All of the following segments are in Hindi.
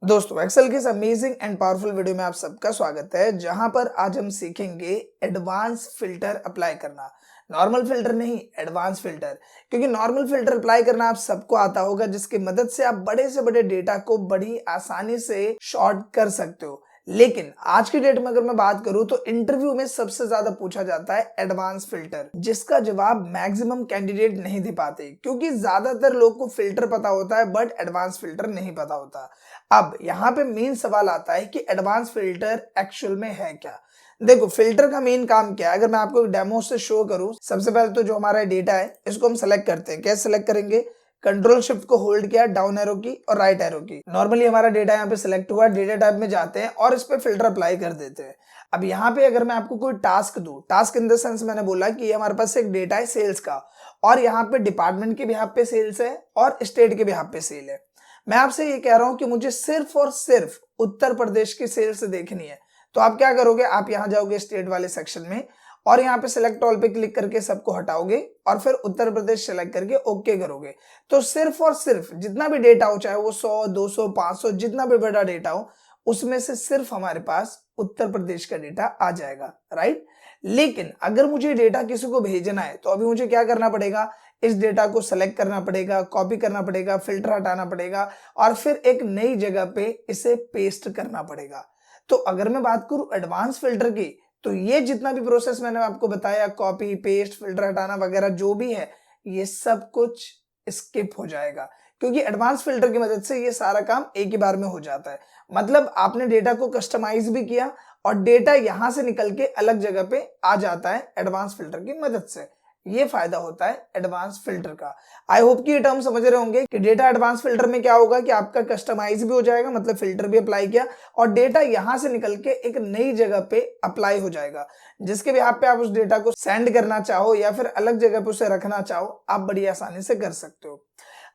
दोस्तों एक्सेल के इस अमेजिंग एंड पावरफुल वीडियो में आप सबका स्वागत है, जहां पर आज हम सीखेंगे एडवांस फिल्टर अप्लाई करना। नॉर्मल फिल्टर नहीं, एडवांस फिल्टर। क्योंकि नॉर्मल फिल्टर अप्लाई करना आप सबको आता होगा, जिसकी मदद से आप बड़े से बड़े डेटा को बड़ी आसानी से शॉर्ट कर सकते हो। लेकिन आज की डेट में अगर मैं बात करूं तो इंटरव्यू में सबसे ज्यादा पूछा जाता है एडवांस फिल्टर, जिसका जवाब मैक्सिमम कैंडिडेट नहीं दे पाते, क्योंकि ज्यादातर लोग को फिल्टर पता होता है बट एडवांस फिल्टर नहीं पता होता। अब यहाँ पे मेन सवाल आता है कि एडवांस फिल्टर एक्चुअल में है क्या। देखो, फिल्टर का मेन काम क्या है, अगर मैं आपको डेमो से शो करूं, सबसे पहले तो जो हमारा डेटा है इसको हम सेलेक्ट करते हैं। कैसे सेलेक्ट करेंगे? कंट्रोल शिफ्ट को होल्ड किया, डाउन एरो की और राइट एरो की। नॉर्मली हमारा डेटा यहाँ पे सिलेक्ट हुआ, डेटा टाइप में जाते हैं और इस पे फिल्टर अप्लाई कर देते हैं। अब यहाँ पे अगर मैं आपको कोई टास्क दूं, टास्क इन द सेंस मैंने बोला कि हमारे पास एक डेटा है सेल्स का, और यहाँ पे डिपार्टमेंट के बिहाफ पे सेल्स है और स्टेट के बिहाफ पे सेल है। मैं आपसे ये कह रहा हूं कि मुझे सिर्फ और सिर्फ उत्तर प्रदेश की सेल्स देखनी है। तो आप क्या करोगे? आप यहां जाओगे स्टेट वाले सेक्शन में और यहाँ पे सिलेक्ट ऑल पे क्लिक करके सबको हटाओगे और फिर उत्तर प्रदेश सेलेक्ट करके ओके करोगे। तो सिर्फ और सिर्फ जितना भी डेटा हो, चाहे वो 100, 200, 500, जितना भी बड़ा डेटा हो, उसमें से सिर्फ हमारे पास उत्तर प्रदेश का डेटा आ जाएगा, राइट। लेकिन अगर मुझे डेटा किसी को भेजना है तो अभी मुझे क्या करना पड़ेगा? इस डेटा को सेलेक्ट करना पड़ेगा, कॉपी करना पड़ेगा, फिल्टर हटाना पड़ेगा और फिर एक नई जगह पे इसे पेस्ट करना पड़ेगा। तो अगर मैं बात करूं एडवांस फिल्टर की, तो ये जितना भी प्रोसेस मैंने आपको बताया, कॉपी पेस्ट फिल्टर हटाना वगैरह जो भी है, ये सब कुछ स्किप हो जाएगा, क्योंकि एडवांस फिल्टर की मदद से ये सारा काम एक ही बार में हो जाता है। मतलब आपने डेटा को कस्टमाइज भी किया और डेटा यहां से निकल के अलग जगह पे आ जाता है एडवांस फिल्टर की मदद से। ये फायदा होता है एडवांस फिल्टर का। आई होप कि ये टर्म समझ रहे होंगे कि डेटा एडवांस फिल्टर में क्या होगा कि आपका कस्टमाइज भी हो जाएगा, मतलब फिल्टर भी अप्लाई किया और डेटा यहां से निकल के एक नई जगह पे अप्लाई हो जाएगा, जिसके भी आप पे आप उस डेटा को सेंड करना चाहो या फिर अलग जगह पे उसे रखना चाहो, आप बड़ी आसानी से कर सकते हो।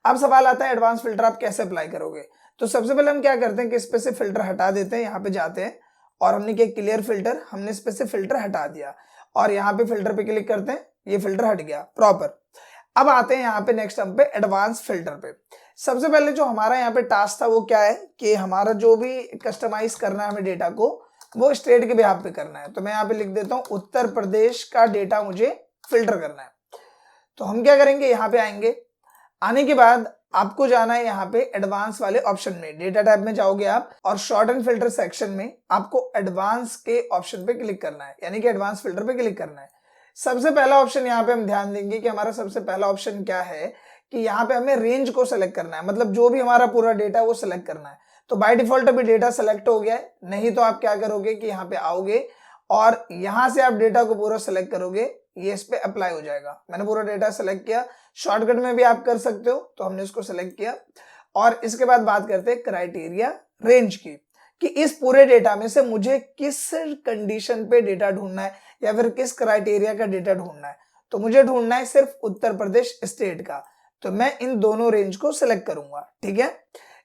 अब सवाल आता है एडवांस फिल्टर आप कैसे अप्लाई करोगे। तो सबसे पहले हम क्या करते हैं कि इस पे से फिल्टर हटा देते हैं, यहाँ पे जाते हैं और हमने क्या क्लियर फिल्टर, हमने इस पे से फिल्टर हटा दिया और यहाँ पे फिल्टर पे क्लिक करते हैं, ये फिल्टर हट गया प्रॉपर। अब आते हैं यहाँ पे नेक्स्ट हम पे एडवांस फिल्टर पे। सबसे पहले जो हमारा यहाँ पे टास्क था वो क्या है कि हमारा जो भी कस्टमाइज करना है हमें डेटा को, वो स्टेट के बिहाफ पे करना है। तो मैं यहाँ पे लिख देता हूँ उत्तर प्रदेश का डेटा मुझे फिल्टर करना है। तो हम क्या करेंगे, यहाँ पे आएंगे, आने के बाद आपको जाना है यहाँ पे एडवांस वाले ऑप्शन में, डेटा टाइप में जाओगे आप और शॉर्ट एंड फिल्टर सेक्शन में आपको एडवांस के ऑप्शन पे क्लिक करना है, यानी कि एडवांस फिल्टर पे क्लिक करना है। सबसे पहला ऑप्शन यहाँ पे हम ध्यान देंगे कि हमारा सबसे पहला ऑप्शन क्या है कि यहाँ पे हमें रेंज को सेलेक्ट करना है, मतलब जो भी हमारा पूरा डेटा है वो सेलेक्ट करना है। तो बाय डिफॉल्ट अभी डेटा सेलेक्ट हो गया है, नहीं तो आप क्या करोगे कि यहाँ पे आओगे और यहाँ से आप डेटा को पूरा सेलेक्ट करोगे, ये इस पे अप्लाई हो जाएगा। मैंने पूरा डेटा सेलेक्ट किया, शॉर्टकट में भी आप कर सकते हो, तो हमने इसको सेलेक्ट किया और इसके बाद बात करते हैं क्राइटेरिया रेंज की, कि इस पूरे डेटा में से मुझे किस कंडीशन पे डेटा ढूंढना है या फिर किस क्राइटेरिया का डेटा ढूंढना है। तो मुझे ढूंढना है सिर्फ उत्तर प्रदेश स्टेट का, तो मैं इन दोनों रेंज को सिलेक्ट करूंगा, ठीक है।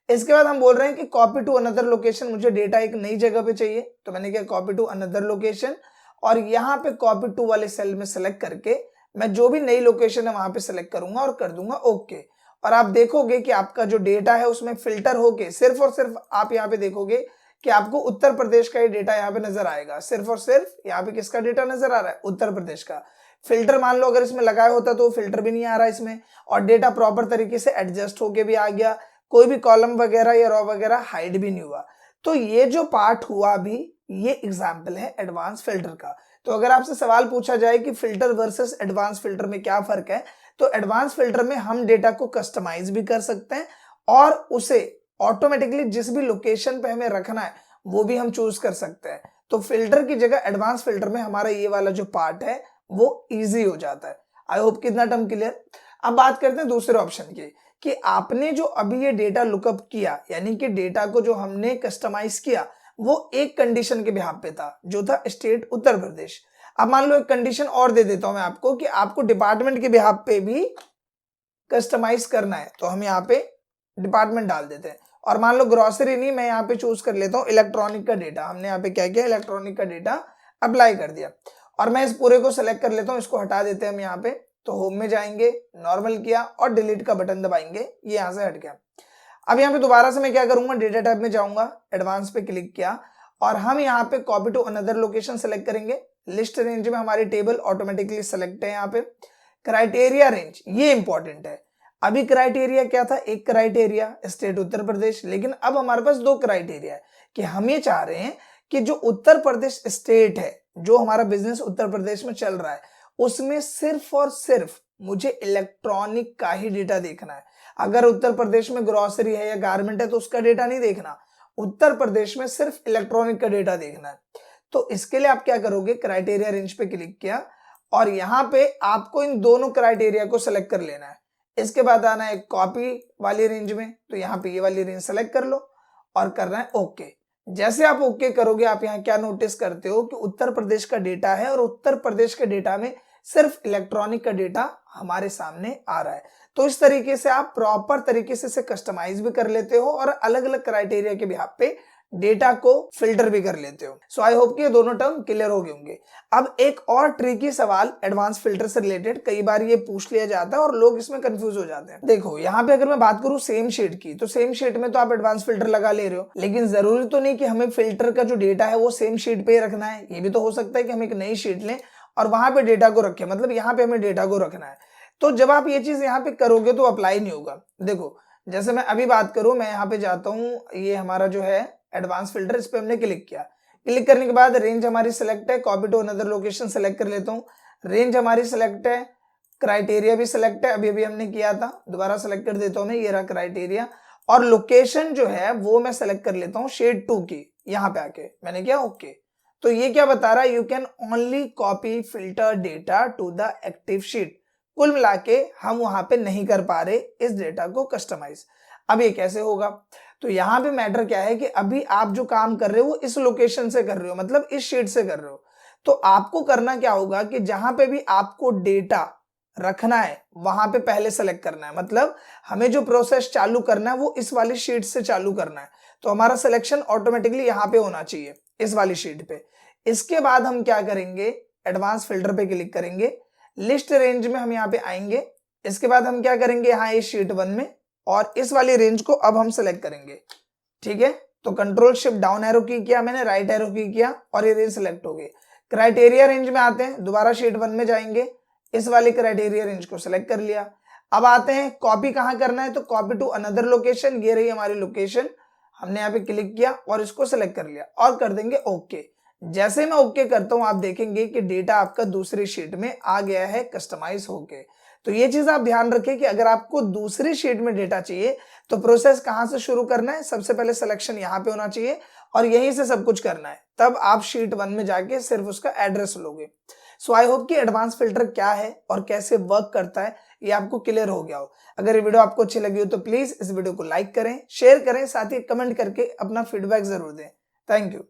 इसके बाद हम बोल रहे हैं कि कॉपी टू अनदर लोकेशन, मुझे डेटा एक नई जगह पे चाहिए, तो मैंने किया कॉपी टू अनदर लोकेशन और यहाँ पे कॉपी टू वाले सेल में सेलेक्ट करके मैं जो भी नई लोकेशन है वहां पे सेलेक्ट करूंगा और कर दूंगा ओके। और आप देखोगे कि आपका जो डेटा है उसमें फिल्टर होके सिर्फ और सिर्फ आप यहाँ पे देखोगे कि आपको उत्तर प्रदेश का ही डेटा यहाँ पे नजर आएगा। सिर्फ और सिर्फ यहाँ पे किसका डेटा नजर आ रहा है? उत्तर प्रदेश का। फिल्टर मान लो अगर इसमें लगाया होता तो फिल्टर भी नहीं आ रहा इसमें, और डेटा प्रॉपर तरीके से एडजस्ट होके भी आ गया, कोई भी कॉलम वगैरह या रॉ वगैरह हाइड भी नहीं हुआ। तो ये जो पार्ट हुआ भी, ये एग्जाम्पल है एडवांस फिल्टर का। तो अगर आपसे सवाल पूछा जाए कि फिल्टर वर्सेस एडवांस फिल्टर में क्या फर्क है, तो एडवांस फिल्टर में हम डेटा को कस्टमाइज भी कर सकते हैं और उसे ऑटोमेटिकली जिस भी लोकेशन पे हमें रखना है वो भी हम चूज कर सकते हैं। तो फिल्टर की जगह एडवांस फिल्टर में हमारा ये वाला जो पार्ट है वो इजी हो जाता है। आई होप कितना टर्म क्लियर। अब बात करते हैं दूसरे ऑप्शन की, कि आपने जो अभी ये डेटा लुकअप किया, यानी कि डेटा को जो हमने कस्टमाइज किया वो एक कंडीशन के बिहाफ पे था, जो था स्टेट उत्तर प्रदेश। अब मान लो एक कंडीशन और दे देता हूं मैं आपको कि आपको डिपार्टमेंट के बिहाफ पे भी कस्टमाइज करना है, तो हम यहाँ पे डिपार्टमेंट डाल देते हैं। और मान लो ग्रोसरी नहीं, मैं यहाँ पे चूज कर लेता हूँ इलेक्ट्रॉनिक का डेटा। हमने यहाँ पे क्या किया, इलेक्ट्रॉनिक का डेटा अप्लाई कर दिया और मैं इस पूरे को सिलेक्ट कर लेता हूँ, इसको हटा देते हैं हम यहाँ पे। तो होम में जाएंगे, नॉर्मल किया और डिलीट का बटन दबाएंगे, ये यहाँ से हट गया। अब यहाँ पे दोबारा से मैं क्या करूंगा, डेटा टैब में जाऊंगा, एडवांस पे क्लिक किया और हम यहाँ पे copy to another location select करेंगे। लिस्ट रेंज में हमारी टेबल ऑटोमेटिकली सेलेक्ट है। यहाँ पे क्राइटेरिया रेंज, ये इंपॉर्टेंट है। अभी क्राइटेरिया क्या था, एक क्राइटेरिया स्टेट उत्तर प्रदेश, लेकिन अब हमारे पास दो क्राइटेरिया है कि हम ये चाह रहे हैं कि जो उत्तर प्रदेश स्टेट है, जो हमारा बिजनेस उत्तर प्रदेश में चल रहा है, उसमें सिर्फ और सिर्फ मुझे इलेक्ट्रॉनिक का ही डेटा देखना है। अगर उत्तर प्रदेश में ग्रोसरी है या गारमेंट है तो उसका डेटा नहीं देखना, उत्तर प्रदेश में सिर्फ इलेक्ट्रॉनिक का डेटा देखना है। तो इसके लिए आप क्या करोगे, क्राइटेरिया रेंज पे क्लिक किया और यहाँ पे आपको इन दोनों क्राइटेरिया को सिलेक्ट कर लेना है। इसके बाद आना है कॉपी वाली रेंज में, तो यहाँ पे ये वाली रेंज सेलेक्ट कर लो और करना है ओके। जैसे आप ओके करोगे, आप यहाँ क्या नोटिस करते हो कि उत्तर प्रदेश का डेटा है और उत्तर प्रदेश के डेटा में सिर्फ इलेक्ट्रॉनिक का डेटा हमारे सामने आ रहा है। तो इस तरीके से आप प्रॉपर तरीके से इसे कस्टमाइज भी कर लेते हो और अलग अलग क्राइटेरिया के बिहाफ पे डेटा को फिल्टर भी कर लेते हो। सो आई होप कि ये दोनों टर्म क्लियर हो गए होंगे। अब एक और ट्रिकी सवाल एडवांस फिल्टर से रिलेटेड कई बार ये पूछ लिया जाता है और लोग इसमें कंफ्यूज हो जाते हैं। देखो यहाँ पे अगर मैं बात करूँ सेम शीट की, तो सेम शीट में तो आप एडवांस फिल्टर लगा ले रहे हो, लेकिन जरूरी तो नहीं कि हमें फिल्टर का जो डेटा है वो सेम शीट पे ही रखना है। ये भी तो हो सकता है कि हम एक नई शीट लें और वहां पे डेटा को रखें, मतलब यहाँ पे हमें डेटा को रखना है। तो जब आप ये चीज यहाँ पे करोगे तो अप्लाई नहीं होगा। देखो जैसे मैं अभी बात करूं, मैं यहाँ पे जाता हूँ, ये हमारा जो है एडवांस फिल्टर, इस पे हमने क्लिक किया। क्लिक करने के बाद रेंज हमारी सिलेक्ट है, copy to another location select कर लेता हूँ। रेंज हमारी सिलेक्ट है, क्राइटेरिया भी सिलेक्ट है, अभी अभी हमने किया था, दोबारा सेलेक्ट कर देता हूँ मैं, ये रहा क्राइटेरिया। और लोकेशन जो है वो मैं सेलेक्ट कर लेता हूँ शेड 2 की, यहाँ पे आके मैंने किया ओके। तो ये क्या बता रहा है, you can only copy filter data to the active sheet. कुल मिला के हम वहां पे नहीं कर पा रहे इस डेटा को कस्टमाइज। अब ये कैसे होगा, तो यहाँ पे मैटर क्या है कि अभी आप जो काम कर रहे हो वो इस लोकेशन से कर रहे हो, मतलब इस शीट से कर रहे हो। तो आपको करना क्या होगा कि जहां पे भी आपको डेटा रखना है वहां पे पहले सेलेक्ट करना है, मतलब हमें जो प्रोसेस चालू करना है वो इस वाली शीट से चालू करना है। तो हमारा सिलेक्शन ऑटोमेटिकली यहाँ पे होना चाहिए, इस वाली शीट पे। इसके बाद हम क्या करेंगे, एडवांस फिल्टर पे क्लिक करेंगे, लिस्ट रेंज में हम यहाँ पे आएंगे। इसके बाद हम क्या करेंगे, यहाँ इस शीट 1 में और इस वाली रेंज को अब हम सेलेक्ट करेंगे। ठीक है, तो कंट्रोल शिफ्ट डाउन एरो की किया मैंने, राइट एरो की किया और ये रेंज सेलेक्ट हो गई। क्राइटेरिया रेंज में आते हैं, दोबारा शीट 1 में जाएंगे, इस वाली क्राइटेरिया रेंज को सिलेक्ट कर लिया। अब आते हैं कॉपी कहाँ करना है, तो कॉपी टू अनदर लोकेशन, ये रही हमारी लोकेशन, हमने यहाँ पे क्लिक किया और इसको सिलेक्ट कर लिया और कर देंगे ओके। जैसे मैं ओके करता हूं आप देखेंगे कि डेटा आपका दूसरी शीट में आ गया है कस्टमाइज होके। तो ये चीज आप ध्यान रखें कि अगर आपको दूसरी शीट में डेटा चाहिए तो प्रोसेस कहां से शुरू करना है, सबसे पहले सिलेक्शन यहाँ पे होना चाहिए और यहीं से सब कुछ करना है, तब आप शीट 1 में जाके सिर्फ उसका एड्रेस लोगे। सो आई होप कि एडवांस फिल्टर क्या है और कैसे वर्क करता है ये आपको क्लियर हो गया हो। अगर ये वीडियो आपको अच्छी लगी हो तो प्लीज इस वीडियो को लाइक करें, शेयर करें, साथ ही कमेंट करके अपना फीडबैक जरूर दें। Thank you.